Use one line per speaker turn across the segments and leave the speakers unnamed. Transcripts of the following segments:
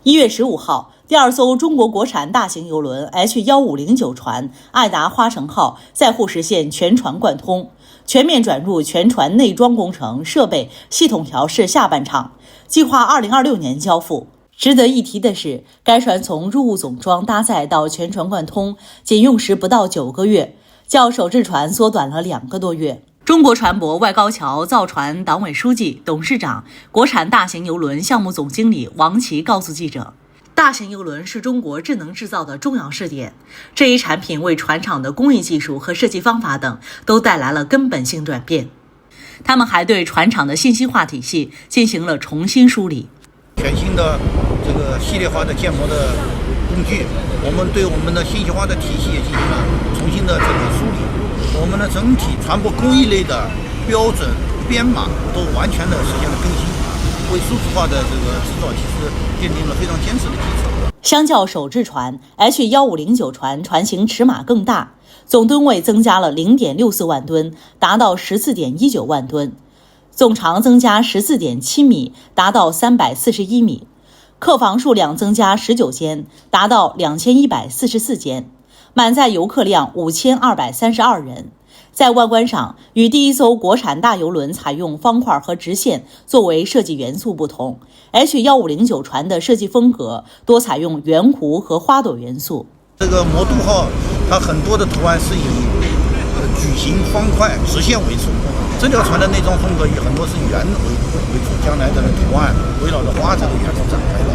1月15号，第二艘中国国产大型邮轮 H1509船爱达花城号载沪实现全船贯通，全面转入全船内装工程、设备、系统调试下半场，计划2026年交付。值得一提的是，该船从入伍总装搭载到全船贯通，仅用时不到9个月，较首制船缩短了2个多月。中国船舶外高桥造船党委书记、董事长、国产大型邮轮项目总经理王琦告诉记者，大型邮轮是中国智能制造的重要试点，这一产品为船厂的工艺技术和设计方法等都带来了根本性转变。他们还对船厂的信息化体系进行了重新梳理。
全新的这个系列化的建模的工具，我们对我们的信息化的体系也进行了重新的这个梳理。我们的整体船舶工艺类的标准编码都完全的实现了更新，为数字化的这个制造其实奠定了非常坚实的基础。
相较首制船 H1509 船船型尺码更大，总吨位增加了 0.64 万吨，达到 14.19 万吨，总长增加 14.7 米，达到341米，客房数量增加19间，达到2144间，满载游客量5232人。在外观上，与第一艘国产大邮轮采用方块和直线作为设计元素不同， H1509 船的设计风格多采用圆弧和花朵元素。
这个魔都号它很多的图案是以矩形、方块、直线为主，这条船的内装风格以很多是圆为主，将来的图案围绕着花这个元素展开的。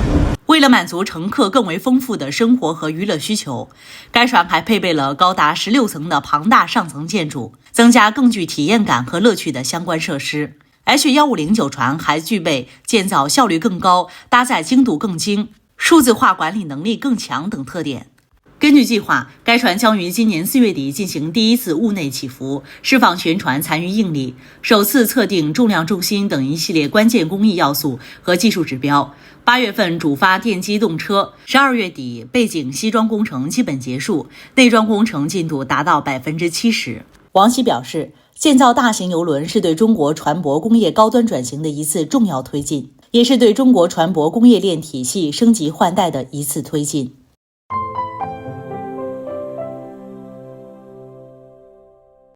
为了满足乘客更为丰富的生活和娱乐需求，该船还配备了高达16层的庞大上层建筑，增加更具体验感和乐趣的相关设施。H1509 船还具备建造效率更高、搭载精度更精、数字化管理能力更强等特点。根据计划，该船将于今年4月底进行第一次坞内起伏，释放全船残余应力，首次测定重量、重心等一系列关键工艺要素和技术指标。8月份主发电机动车，12月底背景西装工程基本结束，内装工程进度达到 70%。王琦表示，建造大型邮轮是对中国船舶工业高端转型的一次重要推进，也是对中国船舶工业链体系升级换代的一次推进。